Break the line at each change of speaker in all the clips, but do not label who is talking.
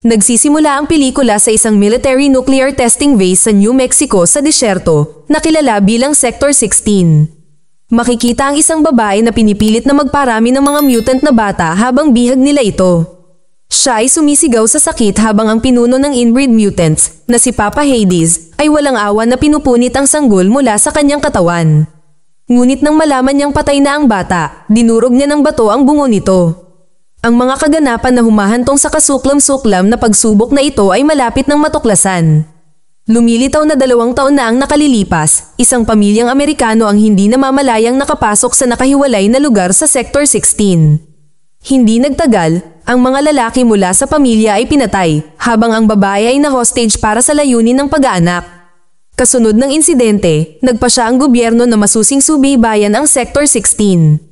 Nagsisimula ang pelikula sa isang military nuclear testing base sa New Mexico sa disyerto, na kilala bilang Sector 16. Makikita ang isang babae na pinipilit na magparami ng mga mutant na bata habang bihag nila ito. Siya ay sumisigaw sa sakit habang ang pinuno ng inbreed mutants, na si Papa Hades, ay walang awa na pinupunit ang sanggol mula sa kanyang katawan. Ngunit nang malaman niyang patay na ang bata, dinurog niya ng bato ang bungo nito. Ang mga kaganapan na humahantong sa kasuklam-suklam na pagsubok na ito ay malapit ng matuklasan. Lumilitaw na 2 taon na ang nakalilipas, isang pamilyang Amerikano ang hindi namamalayang nakapasok sa nakahiwalay na lugar sa Sector 16. Hindi nagtagal, ang mga lalaki mula sa pamilya ay pinatay, habang ang babae ay na-hostage para sa layunin ng pag-aanak. Kasunod ng insidente, nagpasya ang gobyerno na masusing subaybayan ang Sector 16.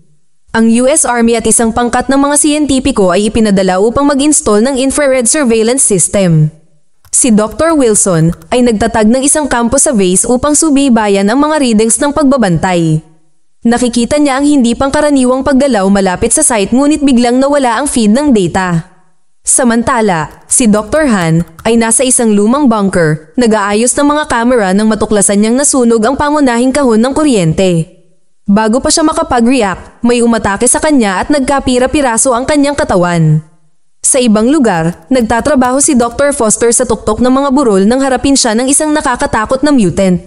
Ang US Army at isang pangkat ng mga siyentipiko ay ipinadala upang mag-install ng infrared surveillance system. Si Dr. Wilson ay nagtatag ng isang kampo sa base upang subaybayan ang mga readings ng pagbabantay. Nakikita niya ang hindi pangkaraniwang paggalaw malapit sa site ngunit biglang nawala ang feed ng data. Samantala, si Dr. Han ay nasa isang lumang bunker, nag-aayos ng mga kamera nang matuklasan niyang nasunog ang pangunahing kahon ng kuryente. Bago pa siya makapag-react, may umatake sa kanya at nagkapira-piraso ang kanyang katawan. Sa ibang lugar, nagtatrabaho si Dr. Foster sa tuktok ng mga burol nang harapin siya ng isang nakakatakot na mutant.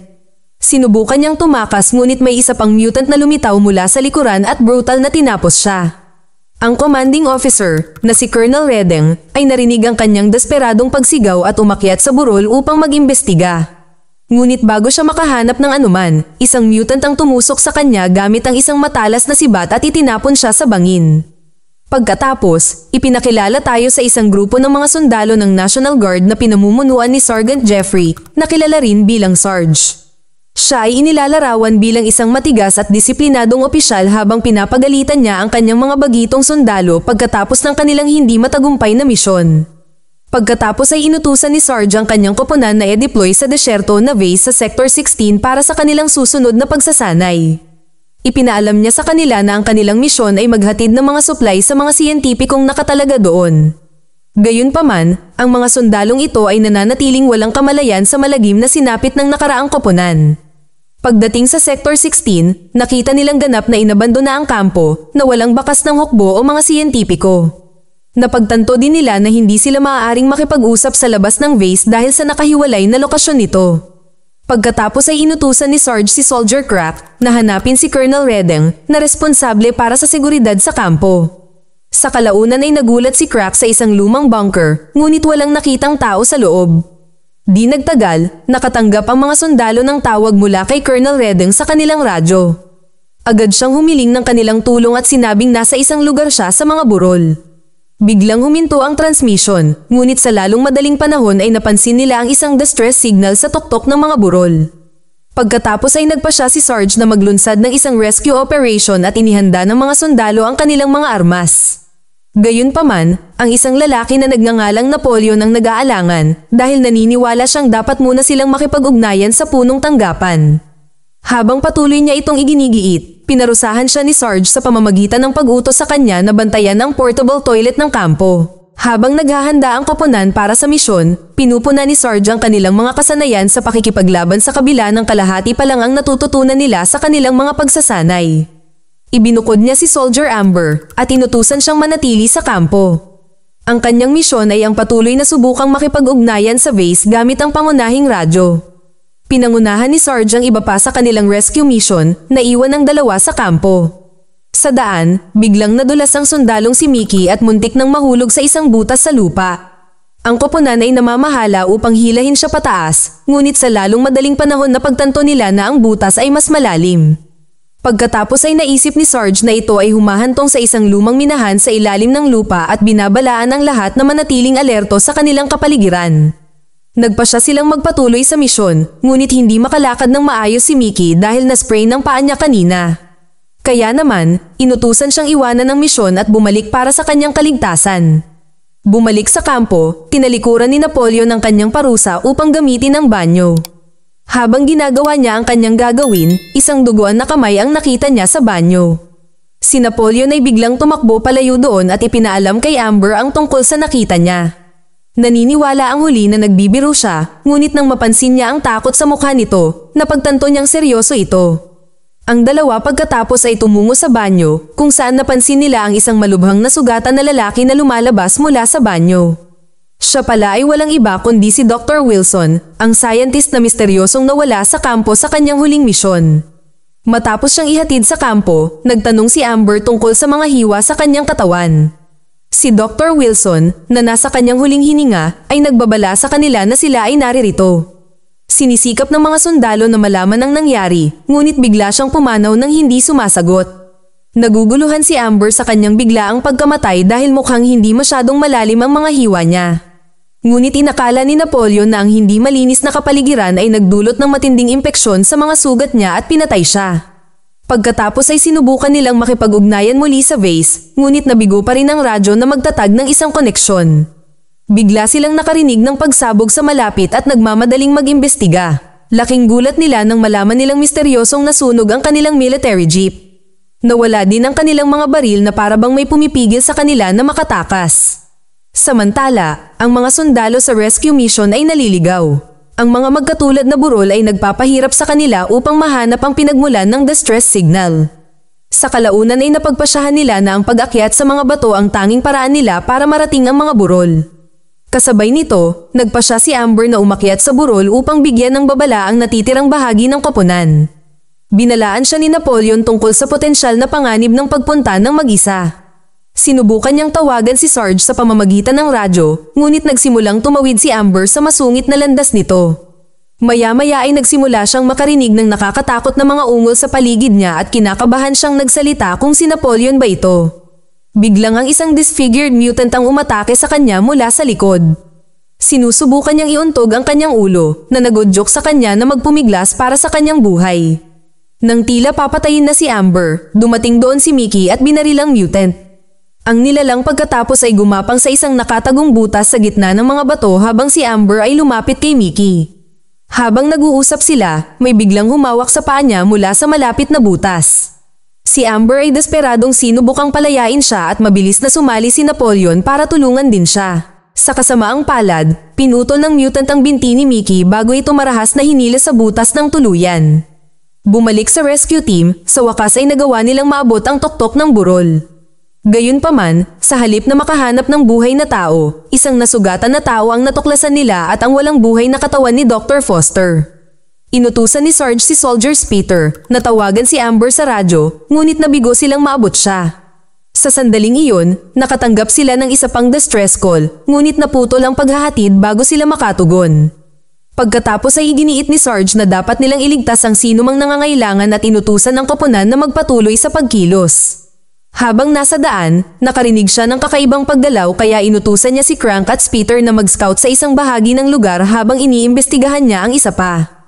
Sinubukan niyang tumakas ngunit may isa pang mutant na lumitaw mula sa likuran at brutal na tinapos siya. Ang commanding officer, na si Colonel Redding, ay narinig ang kanyang desperadong pagsigaw at umakyat sa burol upang mag-imbestiga. Ngunit bago siya makahanap ng anuman, isang mutant ang tumusok sa kanya gamit ang isang matalas na sibat at itinapon siya sa bangin. Pagkatapos, ipinakilala tayo sa isang grupo ng mga sundalo ng National Guard na pinamumunuan ni Sergeant Jeffrey, na kilala rin bilang Sarge. Siya ay inilalarawan bilang isang matigas at disiplinadong opisyal habang pinapagalitan niya ang kanyang mga bagitong sundalo pagkatapos ng kanilang hindi matagumpay na misyon. Pagkatapos ay inutusan ni Sarge ang kanyang koponan na i-deploy sa desyerto na base sa Sector 16 para sa kanilang susunod na pagsasanay. Ipinaalam niya sa kanila na ang kanilang misyon ay maghatid ng mga supply sa mga siyentipikong nakatalaga doon. Gayunpaman, ang mga sundalong ito ay nananatiling walang kamalayan sa malagim na sinapit ng nakaraang koponan. Pagdating sa Sector 16, nakita nilang ganap na inabandona ang kampo na walang bakas ng hukbo o mga siyentipiko. Napagtanto din nila na hindi sila maaaring makipag-usap sa labas ng base dahil sa nakahiwalay na lokasyon nito. Pagkatapos ay inutusan ni Sarge si Soldier Crack na hanapin si Colonel Redding na responsable para sa seguridad sa kampo. Sa kalaunan ay nagulat si Crack sa isang lumang bunker, ngunit walang nakitang tao sa loob. Di nagtagal, nakatanggap ang mga sundalo ng tawag mula kay Colonel Redding sa kanilang radyo. Agad siyang humiling ng kanilang tulong at sinabing nasa isang lugar siya sa mga burol. Biglang huminto ang transmission, ngunit sa lalong madaling panahon ay napansin nila ang isang distress signal sa tuktok ng mga burol. Pagkatapos ay nagpasya si Sarge na maglunsad ng isang rescue operation at inihanda ng mga sundalo ang kanilang mga armas. Gayunpaman, ang isang lalaki na nagngangalang Napoleon ang nag-aalangan dahil naniniwala siyang dapat muna silang makipag-ugnayan sa punong tanggapan. Habang patuloy niya itong iginigiit, pinarusahan siya ni Sarge sa pamamagitan ng pag-utos sa kanya na bantayan ang portable toilet ng kampo. Habang naghahanda ang koponan para sa misyon, pinupuna ni Sarge ang kanilang mga kasanayan sa pakikipaglaban sa kabila ng kalahati pa lang ang natututunan nila sa kanilang mga pagsasanay. Ibinukod niya si Soldier Amber at inutusan siyang manatili sa kampo. Ang kanyang misyon ay ang patuloy na subukang makipag-ugnayan sa base gamit ang pangunahing radyo. Pinangunahan ni Sarge ang iba pa sa kanilang rescue mission na iwan ang 2 sa kampo. Sa daan, biglang nadulas ang sundalong si Mickey at muntik nang mahulog sa isang butas sa lupa. Ang koponan ay namamahala upang hilahin siya pataas, ngunit sa lalong madaling panahon na pagtanto nila na ang butas ay mas malalim. Pagkatapos ay naisip ni Sarge na ito ay humahantong sa isang lumang minahan sa ilalim ng lupa at binabalaan ang lahat na manatiling alerto sa kanilang kapaligiran. Nagpasya silang magpatuloy sa misyon, ngunit hindi makalakad ng maayos si Mickey dahil na-spray ng paa niya kanina. Kaya naman, inutusan siyang iwanan ng misyon at bumalik para sa kanyang kaligtasan. Bumalik sa kampo, tinalikuran ni Napoleon ang kanyang parusa upang gamitin ang banyo. Habang ginagawa niya ang kanyang gagawin, isang duguan na kamay ang nakita niya sa banyo. Si Napoleon ay biglang tumakbo palayo doon at ipinaalam kay Amber ang tungkol sa nakita niya. Naniniwala ang huli na nagbibiro siya, ngunit nang mapansin niya ang takot sa mukha nito, napagtanto niyang seryoso ito. Ang dalawa pagkatapos ay tumungo sa banyo, kung saan napansin nila ang isang malubhang na sugatan na lalaki na lumalabas mula sa banyo. Siya pala ay walang iba kundi si Dr. Wilson, ang scientist na misteryosong nawala sa kampo sa kanyang huling misyon. Matapos siyang ihatid sa kampo, nagtanong si Amber tungkol sa mga hiwa sa kanyang katawan. Si Dr. Wilson, na nasa kanyang huling hininga, ay nagbabala sa kanila na sila ay naririto. Sinisikap ng mga sundalo na malaman ang nangyari, ngunit bigla siyang pumanaw nang hindi sumasagot. Naguguluhan si Amber sa kanyang biglaang pagkamatay dahil mukhang hindi masyadong malalim ang mga hiwa niya. Ngunit inakala ni Napoleon na ang hindi malinis na kapaligiran ay nagdulot ng matinding impeksyon sa mga sugat niya at pinatay siya. Pagkatapos ay sinubukan nilang makipag-ugnayan muli sa vase, ngunit nabigo pa rin ang radyo na magtatag ng isang koneksyon. Bigla silang nakarinig ng pagsabog sa malapit at nagmamadaling mag-imbestiga. Laking gulat nila nang malaman nilang misteryosong nasunog ang kanilang military jeep. Nawala din ang kanilang mga baril na parabang may pumipigil sa kanila na makatakas. Samantala, ang mga sundalo sa rescue mission ay naliligaw. Ang mga magkatulad na burol ay nagpapahirap sa kanila upang mahanap ang pinagmulan ng distress signal. Sa kalaunan ay napagpasyahan nila na ang pag-akyat sa mga bato ang tanging paraan nila para marating ang mga burol. Kasabay nito, nagpasya si Amber na umakyat sa burol upang bigyan ng babala ang natitirang bahagi ng koponan. Binalaan siya ni Napoleon tungkol sa potensyal na panganib ng pagpunta ng mag-isa. Sinubukan niyang tawagan si Sarge sa pamamagitan ng radyo, ngunit nagsimulang tumawid si Amber sa masungit na landas nito. Maya-maya ay nagsimula siyang makarinig ng nakakatakot na mga ungol sa paligid niya at kinakabahan siyang nagsalita kung si Napoleon ba ito. Biglang ang isang disfigured mutant ang umatake sa kanya mula sa likod. Sinusubukan niyang iuntog ang kanyang ulo na nagodyok sa kanya na magpumiglas para sa kanyang buhay. Nang tila papatayin na si Amber, dumating doon si Mickey at binaril ang mutant. Ang nilalang pagkatapos ay gumapang sa isang nakatagong butas sa gitna ng mga bato habang si Amber ay lumapit kay Mickey. Habang nag-uusap sila, may biglang humawak sa paa niya mula sa malapit na butas. Si Amber ay desperadong sinubukang palayain siya at mabilis na sumali si Napoleon para tulungan din siya. Sa kasamaang palad, pinutol ng mutant ang binti ni Mickey bago ito marahas na hinila sa butas ng tuluyan. Bumalik sa rescue team, sa wakas ay nagawa nilang maabot ang tuktok ng burol. Gayunpaman, sa halip na makahanap ng buhay na tao, isang nasugatan na tao ang natuklasan nila at ang walang buhay na katawan ni Dr. Foster. Inutusan ni Sarge si Soldier Peter na tawagan si Amber sa radyo, ngunit nabigo silang maabot siya. Sa sandaling iyon, nakatanggap sila ng isa pang distress call, ngunit naputol ang paghahatid bago sila makatugon. Pagkatapos ay iginiit ni Sarge na dapat nilang iligtas ang sinumang nangangailangan at inutusan ng koponan na magpatuloy sa pagkilos. Habang nasa daan, nakarinig siya ng kakaibang paggalaw kaya inutusan niya si Crank at Peter na mag-scout sa isang bahagi ng lugar habang iniimbestigahan niya ang isa pa.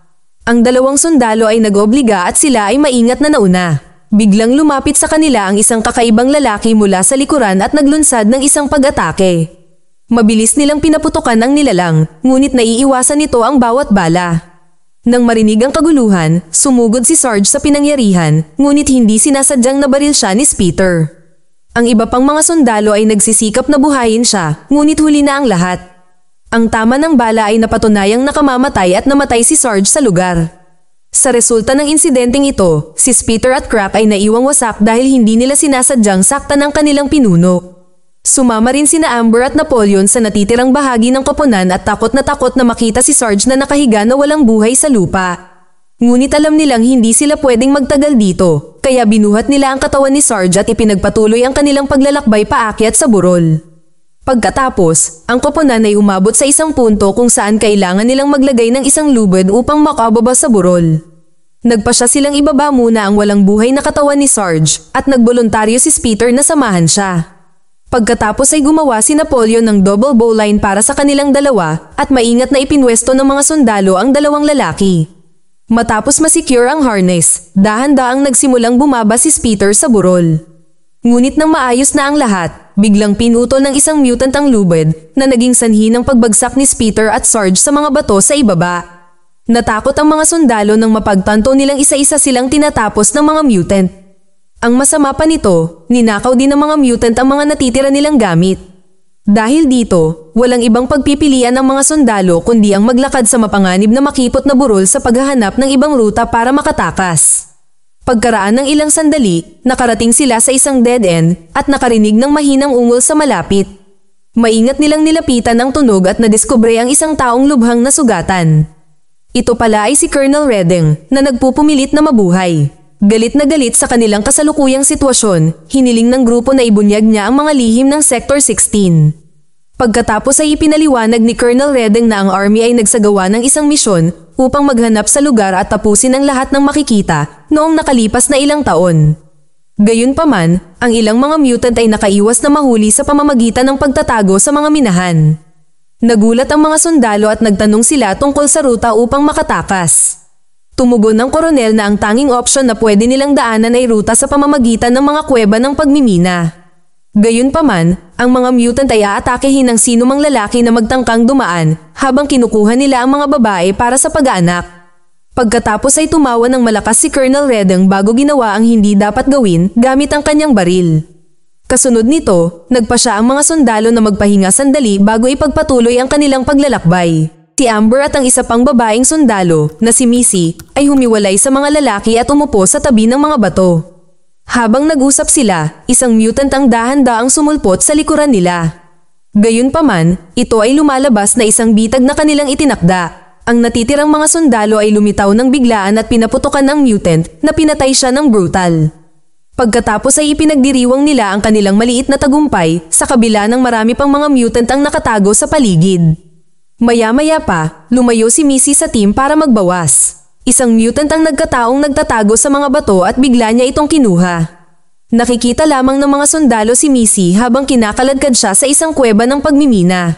Ang dalawang sundalo ay nag-obliga at sila ay maingat na nauna. Biglang lumapit sa kanila ang isang kakaibang lalaki mula sa likuran at naglunsad ng isang pag-atake. Mabilis nilang pinaputukan ang nilalang, ngunit naiiwasan nito ang bawat bala. Nang marinig ang kaguluhan, sumugod si Sarge sa pinangyarihan, ngunit hindi sinasadyang nabaril siya ni Peter. Ang iba pang mga sundalo ay nagsisikap na buhayin siya, ngunit huli na ang lahat. Ang tama ng bala ay napatunayang nakamamatay at namatay si Sarge sa lugar. Sa resulta ng insidenteng ito, si Peter at Crack ay naiwang wasak dahil hindi nila sinasadyang saktan ang kanilang pinuno. Sumama rin sina Amber at Napoleon sa natitirang bahagi ng koponan at takot na makita si Sarge na nakahiga na walang buhay sa lupa. Ngunit alam nilang hindi sila pwedeng magtagal dito, kaya binuhat nila ang katawan ni Sarge at ipinagpatuloy ang kanilang paglalakbay paakyat sa burol. Pagkatapos, ang koponan ay umabot sa isang punto kung saan kailangan nilang maglagay ng isang lubid upang makababa sa burol. Nagpasya silang ibaba muna ang walang buhay na katawan ni Sarge at nagboluntaryo si Peter na samahan siya. Pagkatapos ay gumawa si Napoleon ng double bowline para sa kanilang dalawa at maingat na ipinwesto ng mga sundalo ang dalawang lalaki. Matapos masecure ang harness, dahan-daang nagsimulang bumaba si Peter sa burol. Ngunit nang maayos na ang lahat, biglang pinutol ng isang mutant ang lubid na naging sanhi ng pagbagsak ni Peter at Sarge sa mga bato sa ibaba. Natakot ang mga sundalo nang mapagtanto nilang isa-isa silang tinatapos ng mga mutant. Ang masama pa nito, ninakaw din ng mga mutant ang mga natitira nilang gamit. Dahil dito, walang ibang pagpipilian ng mga sundalo kundi ang maglakad sa mapanganib na makipot na burol sa paghahanap ng ibang ruta para makatakas. Pagkaraan ng ilang sandali, nakarating sila sa isang dead end at nakarinig ng mahinang ungol sa malapit. Maingat nilang nilapitan ang tunog at nadiskubre ang isang taong lubhang nasugatan. Ito pala ay si Colonel Redding na nagpupumilit na mabuhay. Galit na galit sa kanilang kasalukuyang sitwasyon, hiniling ng grupo na ibunyag niya ang mga lihim ng Sector 16. Pagkatapos ay ipinaliwanag ni Colonel Redding na ang army ay nagsagawa ng isang misyon upang maghanap sa lugar at tapusin ang lahat ng makikita noong nakalipas na ilang taon. Gayunpaman, ang ilang mga mutant ay nakaiwas na mahuli sa pamamagitan ng pagtatago sa mga minahan. Nagulat ang mga sundalo at nagtanong sila tungkol sa ruta upang makatakas. Tumugon ng koronel na ang tanging opsyon na pwede nilang daanan ay ruta sa pamamagitan ng mga kuweba ng pagmimina. Gayunpaman, ang mga mutant ay aatakehin ng sinumang lalaki na magtangkang dumaan habang kinukuha nila ang mga babae para sa pag-aanak. Pagkatapos ay tumawa ng malakas si Colonel Redding bago ginawa ang hindi dapat gawin gamit ang kanyang baril. Kasunod nito, nagpa siya ang mga sundalo na magpahinga sandali bago ipagpatuloy ang kanilang paglalakbay. Si Amber at ang isa pang babaeng sundalo, na si Missy, ay humiwalay sa mga lalaki at umupo sa tabi ng mga bato. Habang nag-usap sila, isang mutant ang dahan-daang sumulpot sa likuran nila. Gayunpaman, ito ay lumalabas na isang bitag na kanilang itinakda. Ang natitirang mga sundalo ay lumitaw ng biglaan at pinaputukan ng mutant na pinatay siya ng brutal. Pagkatapos ay ipinagdiriwang nila ang kanilang maliit na tagumpay sa kabila ng marami pang mga mutant ang nakatago sa paligid. Maya-maya pa, lumayo si Missy sa team para magbawas. Isang mutant ang nagkataong nagtatago sa mga bato at bigla niya itong kinuha. Nakikita lamang ng mga sundalo si Missy habang kinakaladkad siya sa isang kuweba ng pagmimina.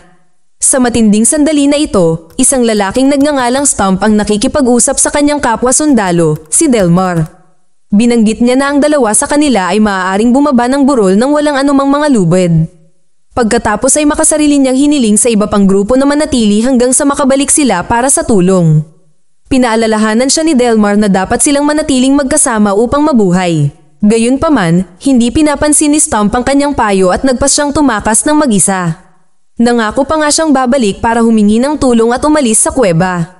Sa matinding sandali na ito, isang lalaking nagngangalang Stump ang nakikipag-usap sa kanyang kapwa sundalo, si Delmar. Binanggit niya na ang dalawa sa kanila ay maaaring bumaba ng burol ng walang anumang mga lubid. Pagkatapos ay makasarili niyang hiniling sa iba pang grupo na manatili hanggang sa makabalik sila para sa tulong. Pinaalalahanan siya ni Delmar na dapat silang manatiling magkasama upang mabuhay. Gayunpaman, hindi pinapansin ni Stump ang kanyang payo at nagpas siyang tumakas ng mag-isa. Nangako pa nga siyang babalik para humingi ng tulong at umalis sa kuweba.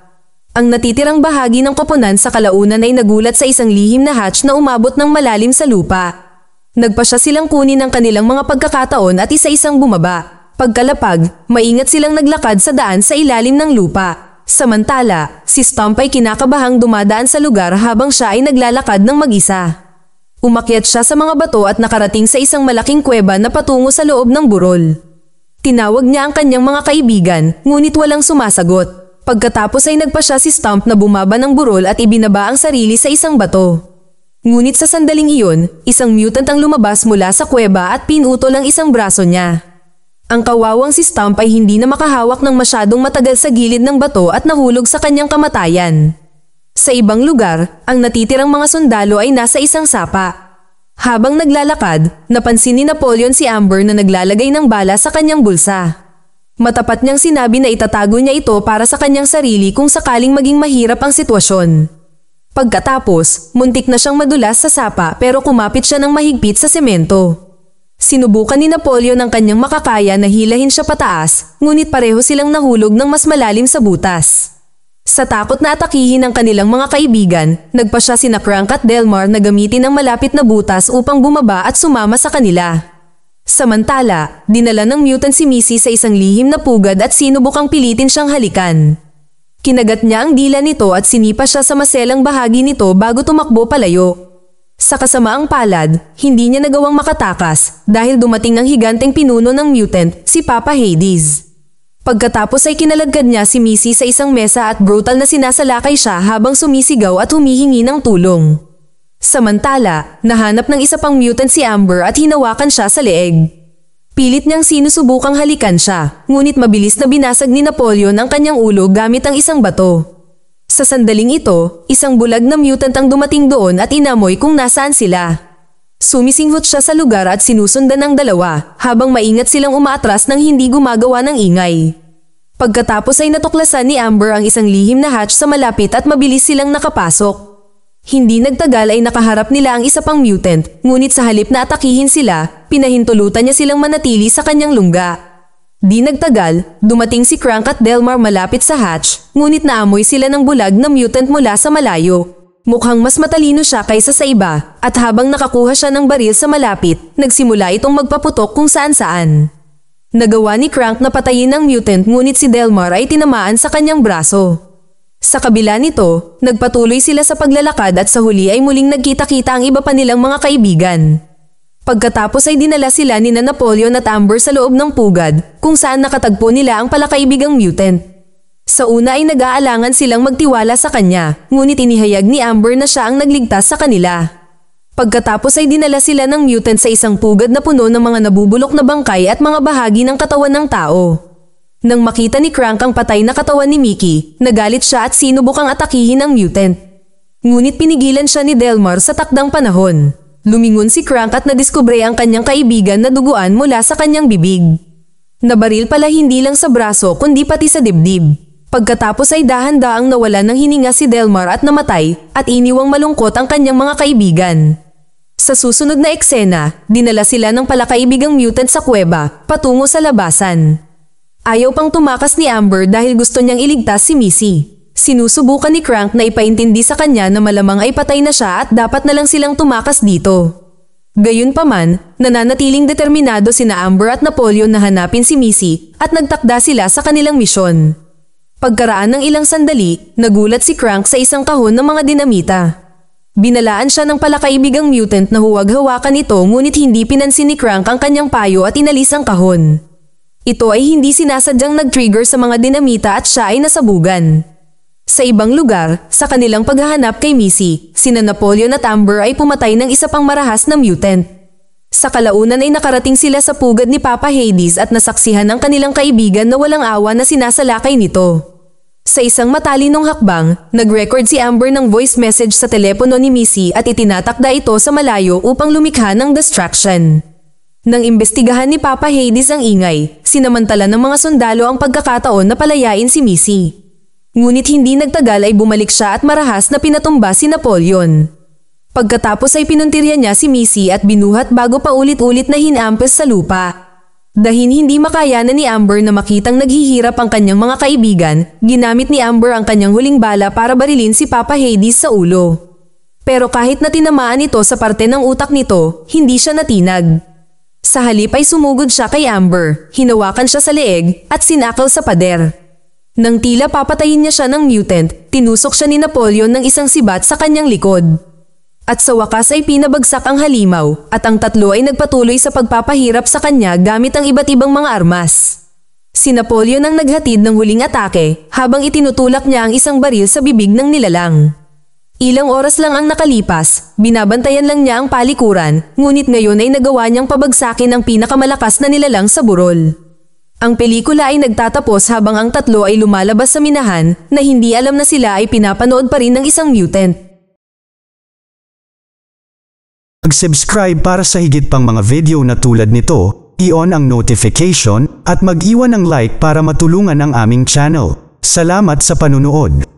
Ang natitirang bahagi ng koponan sa kalaunan ay nagulat sa isang lihim na hatch na umabot ng malalim sa lupa. Nagpa siya silang kunin ang kanilang mga pagkakataon at isa-isang bumaba. Pagkalapag, maingat silang naglakad sa daan sa ilalim ng lupa. Samantala, si Stump ay kinakabahang dumadaan sa lugar habang siya ay naglalakad ng mag-isa. Umakyat siya sa mga bato at nakarating sa isang malaking kuweba na patungo sa loob ng burol. Tinawag niya ang kanyang mga kaibigan, ngunit walang sumasagot. Pagkatapos ay nagpa siya si Stump na bumaba ng burol at ibinaba ang sarili sa isang bato. Ngunit sa sandaling iyon, isang mutant ang lumabas mula sa kuweba at pinutol ang isang braso niya. Ang kawawang si Stump ay hindi na makahawak ng masyadong matagal sa gilid ng bato at nahulog sa kanyang kamatayan. Sa ibang lugar, ang natitirang mga sundalo ay nasa isang sapa. Habang naglalakad, napansin ni Napoleon si Amber na naglalagay ng bala sa kanyang bulsa. Matapat niyang sinabi na itatago niya ito para sa kanyang sarili kung sakaling maging mahirap ang sitwasyon. Pagkatapos, muntik na siyang madulas sa sapa pero kumapit siya ng mahigpit sa semento. Sinubukan ni Napoleon ang kanyang makakaya na hilahin siya pataas, ngunit pareho silang nahulog ng mas malalim sa butas. Sa takot na atakihin ng kanilang mga kaibigan, nagpa siya sina Crank at Delmar na gamitin ang malapit na butas upang bumaba at sumama sa kanila. Samantala, dinala ng mutant si Missy sa isang lihim na pugad at sinubukang pilitin siyang halikan. Kinagat niya ang dila nito at sinipa siya sa maselang bahagi nito bago tumakbo palayo. Sa kasamaang palad, hindi niya nagawang makatakas dahil dumating ang higanteng pinuno ng mutant, si Papa Hades. Pagkatapos ay kinaladkad niya si Missy sa isang mesa at brutal na sinasalakay siya habang sumisigaw at humihingi ng tulong. Samantala, nahanap ng isa pang mutant si Amber at hinawakan siya sa leeg. Pilit niyang sinusubukang halikan siya, ngunit mabilis na binasag ni Napoleon ang kanyang ulo gamit ang isang bato. Sa sandaling ito, isang bulag na mutant ang dumating doon at inamoy kung nasaan sila. Sumisinghot siya sa lugar at sinusundan ng dalawa, habang maingat silang umaatras nang hindi gumagawa ng ingay. Pagkatapos ay natuklasan ni Amber ang isang lihim na hatch sa malapit at mabilis silang nakapasok. Hindi nagtagal ay nakaharap nila ang isa pang mutant, ngunit sa halip na atakihin sila, pinahintulutan niya silang manatili sa kanyang lungga. Di nagtagal, dumating si Crank at Delmar malapit sa hatch, ngunit naamoy sila ng bulag na mutant mula sa malayo. Mukhang mas matalino siya kaysa sa iba, at habang nakakuha siya ng baril sa malapit, nagsimula itong magpaputok kung saan-saan. Nagawa ni Crank na patayin ang mutant ngunit si Delmar ay tinamaan sa kanyang braso. Sa kabila nito, nagpatuloy sila sa paglalakad at sa huli ay muling nagkita-kita ang iba pa nilang mga kaibigan. Pagkatapos ay dinala sila ni Napoleon at Amber sa loob ng pugad, kung saan nakatagpo nila ang palakaibigang mutant. Sa una ay nag-aalangan silang magtiwala sa kanya, ngunit inihayag ni Amber na siya ang nagligtas sa kanila. Pagkatapos ay dinala sila ng mutant sa isang pugad na puno ng mga nabubulok na bangkay at mga bahagi ng katawan ng tao. Nang makita ni Crank ang patay na katawan ni Mickey, nagalit siya at sinubukang atakihin ang mutant. Ngunit pinigilan siya ni Delmar sa takdang panahon. Lumingon si Crank at nadiskubre ang kanyang kaibigan na duguan mula sa kanyang bibig. Nabaril pala hindi lang sa braso kundi pati sa dibdib. Pagkatapos ay dahan-daang nawalan ng hininga si Delmar at namatay at iniwang malungkot ang kanyang mga kaibigan. Sa susunod na eksena, dinala sila ng palakaibigang mutant sa kuweba, patungo sa labasan. Ayaw pang tumakas ni Amber dahil gusto niyang iligtas si Missy. Sinusubukan ni Crank na ipaintindi sa kanya na malamang ay patay na siya at dapat na lang silang tumakas dito. Gayunpaman, nananatiling determinado sina Amber at Napoleon na hanapin si Missy at nagtakda sila sa kanilang misyon. Pagkaraan ng ilang sandali, nagulat si Crank sa isang kahon ng mga dinamita. Binalaan siya ng palakaibigang mutant na huwag-hawakan ito ngunit hindi pinansin ni Crank ang kanyang payo at inalis ang kahon. Ito ay hindi sinasadyang nag-trigger sa mga dinamita at siya ay nasabugan. Sa ibang lugar, sa kanilang paghahanap kay Missy, sina Napoleon at Amber ay pumatay ng isa pang marahas na mutant. Sa kalaunan ay nakarating sila sa pugad ni Papa Hades at nasaksihan ang kanilang kaibigan na walang awa na sinasalakay nito. Sa isang matalinong hakbang, nag-record si Amber ng voice message sa telepono ni Missy at itinatakda ito sa malayo upang lumikha ng distraction. Nang imbestigahan ni Papa Hades ang ingay, sinamantala ng mga sundalo ang pagkakataon na palayain si Missy. Ngunit hindi nagtagal ay bumalik siya at marahas na pinatumba si Napoleon. Pagkatapos ay pinuntirya niya si Missy at binuhat bago pa ulit-ulit na hinampes sa lupa. Dahil hindi makayanan ni Amber na makitang naghihirap ang kanyang mga kaibigan, ginamit ni Amber ang kanyang huling bala para barilin si Papa Hades sa ulo. Pero kahit na tinamaan ito sa parte ng utak nito, hindi siya natinag. Sa halip ay sumugod siya kay Amber, hinawakan siya sa leeg at sinakal sa pader. Nang tila papatayin niya siya ng mutant, tinusok siya ni Napoleon ng isang sibat sa kanyang likod. At sa wakas ay pinabagsak ang halimaw at ang tatlo ay nagpatuloy sa pagpapahirap sa kanya gamit ang iba't ibang mga armas. Si Napoleon ang naghatid ng huling atake habang itinutulak niya ang isang baril sa bibig ng nilalang. Ilang oras lang ang nakalipas, binabantayan lang niya ang palikuran, ngunit ngayon ay nagawa niyang pabagsakin ang pinakamalakas na nilalang sa burol. Ang pelikula ay nagtatapos habang ang tatlo ay lumalabas sa minahan na hindi alam na sila ay pinapanood pa rin ng isang mutant.
Mag-subscribe para sa higit pang mga video na tulad nito, i-on ang notification at mag-iwan ng like para matulungan ang aming channel. Salamat sa panunood.